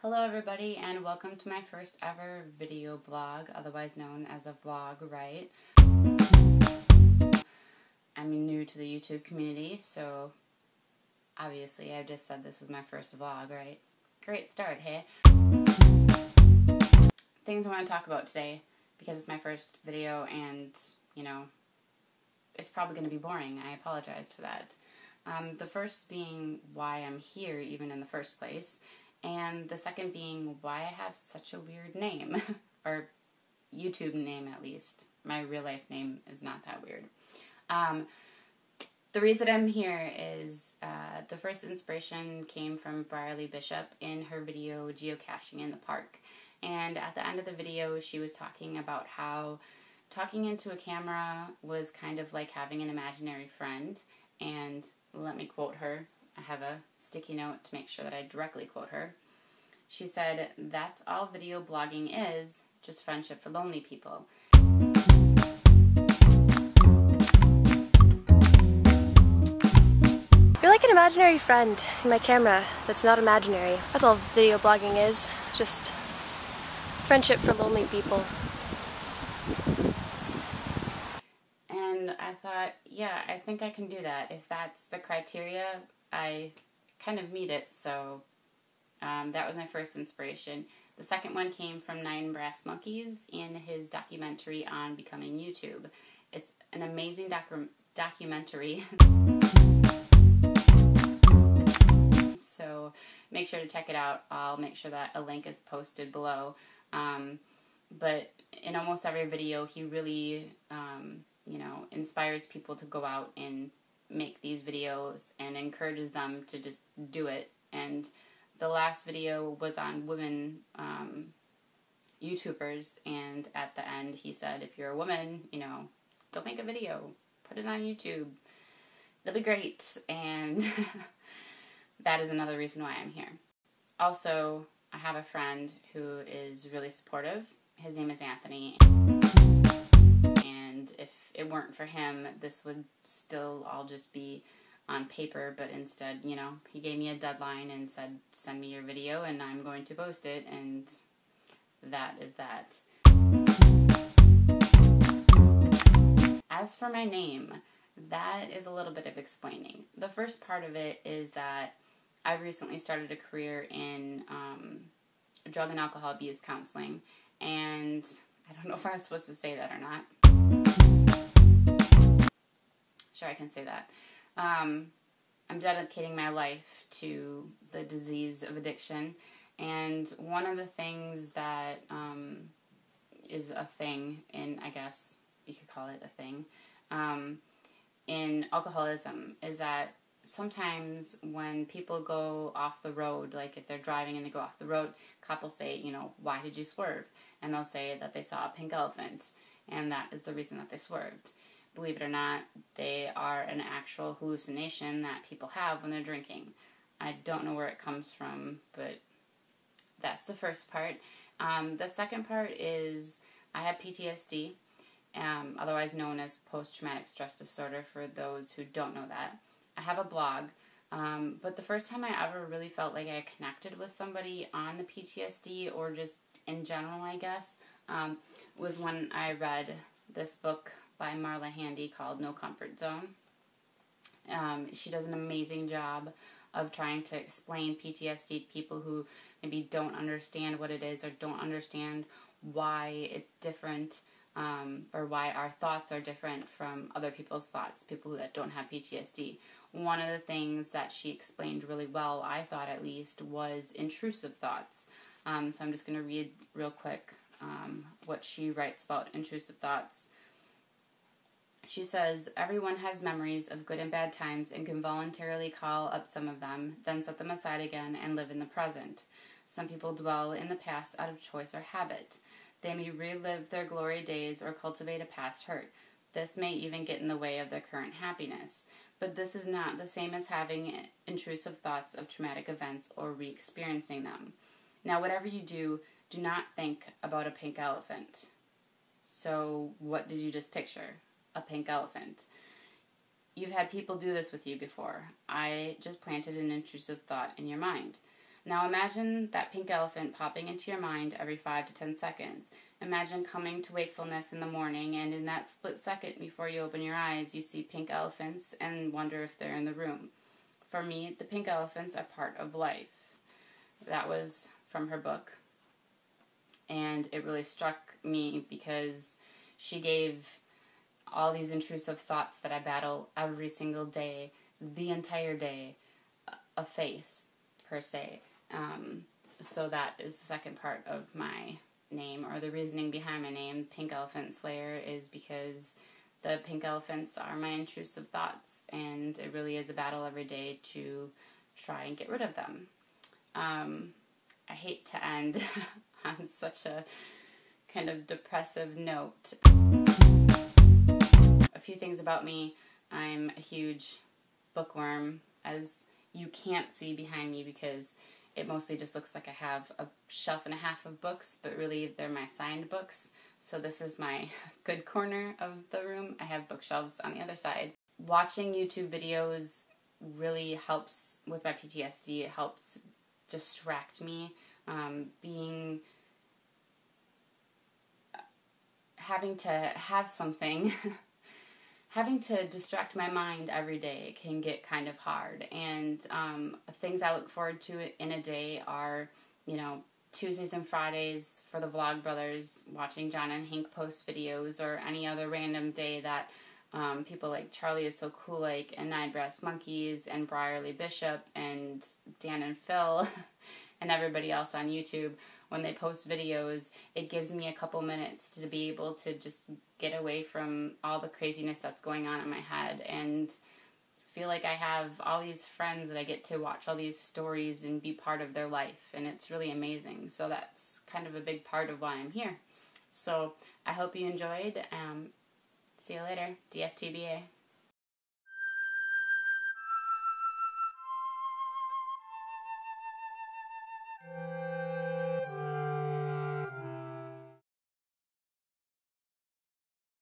Hello everybody, and welcome to my first ever video blog, otherwise known as a vlog, right? I'm new to the YouTube community, so obviously I just said this was my first vlog, right? Great start, hey? Things I want to talk about today, because it's my first video and, it's probably going to be boring. I apologize for that. The first being why I'm here even in the first place. And the second being why I have such a weird name, or YouTube name at least. My real life name is not that weird. The reason I'm here is the first inspiration came from Briley Bishop in her video Geocaching in the Park. And at the end of the video she was talking about how talking into a camera was kind of like having an imaginary friend. And let me quote her. I have a sticky note to make sure that I directly quote her. She said, "That's all video blogging is, just friendship for lonely people." You're like an imaginary friend in my camera that's not imaginary. That's all video blogging is, just friendship for lonely people. And I thought, yeah, I think I can do that. If that's the criteria, I kind of meet it, so that was my first inspiration. The second one came from Nine Brass Monkeys in his documentary on becoming YouTube. It's an amazing documentary. So make sure to check it out. I'll make sure that a link is posted below. But in almost every video, he really, inspires people to go out and make these videos and encourages them to just do it. And the last video was on women YouTubers, and at the end he said, if you're a woman, go make a video, put it on YouTube, it'll be great. And that is another reason why I'm here. Also, I have a friend who is really supportive. His name is Anthony. And if it weren't for him, this would still all just be on paper, but instead, he gave me a deadline and said, send me your video and I'm going to post it, and that is that. As for my name, that is a little bit of explaining. The first part of it is that I've recently started a career in drug and alcohol abuse counseling, and I don't know if I was supposed to say that or not. Sure, I can say that. I'm dedicating my life to the disease of addiction, and one of the things that is a thing in, I guess you could call it a thing, in alcoholism is that sometimes when people go off the road, like if they're driving and they go off the road, cop will say, why did you swerve? And they'll say that they saw a pink elephant, and that is the reason that they swerved. Believe it or not, they are an actual hallucination that people have when they're drinking. I don't know where it comes from, but that's the first part. The second part is I have PTSD, otherwise known as post-traumatic stress disorder for those who don't know that. I have a blog, but the first time I ever really felt like I connected with somebody on the PTSD, or just in general, I guess, was when I read this book by Marla Handy called No Comfort Zone. She does an amazing job of trying to explain PTSD to people who maybe don't understand what it is, or don't understand why it's different, or why our thoughts are different from other people's thoughts, people that don't have PTSD. One of the things that she explained really well, I thought at least, was intrusive thoughts. So I'm just going to read real quick what she writes about intrusive thoughts. She says, everyone has memories of good and bad times and can voluntarily call up some of them, then set them aside again and live in the present. Some people dwell in the past out of choice or habit. They may relive their glory days or cultivate a past hurt. This may even get in the way of their current happiness. But this is not the same as having intrusive thoughts of traumatic events or re-experiencing them. Now, whatever you do, do not think about a pink elephant. So, what did you just picture? A pink elephant. You've had people do this with you before. I just planted an intrusive thought in your mind. Now imagine that pink elephant popping into your mind every 5 to 10 seconds. Imagine coming to wakefulness in the morning, and in that split second before you open your eyes, you see pink elephants and wonder if they're in the room. For me, the pink elephants are part of life. That was from her book. And it really struck me because she gave all these intrusive thoughts that I battle every single day, the entire day, a face, per se. So that is the second part of my name, or the reasoning behind my name, Pink Elephant Slayer, is because the pink elephants are my intrusive thoughts, and it really is a battle every day to try and get rid of them. I hate to end on such a kind of depressive note. A few things about me. I'm a huge bookworm, as you can't see behind me because it mostly just looks like I have a shelf and a half of books, but really they're my signed books. So this is my good corner of the room. I have bookshelves on the other side. Watching YouTube videos really helps with my PTSD. It helps distract me. Having to have something, having to distract my mind every day can get kind of hard. And things I look forward to in a day are, Tuesdays and Fridays for the Vlog Brothers, watching John and Hank post videos, or any other random day that people like Charlie Is So Cool Like, and Nine Brass Monkeys, and Brierly Bishop, and Dan and Phil, and everybody else on YouTube, when they post videos, it gives me a couple minutes to be able to just get away from all the craziness that's going on in my head, and feel like I have all these friends that I get to watch all these stories and be part of their life, and it's really amazing. So that's kind of a big part of why I'm here. So I hope you enjoyed. See you later. DFTBA.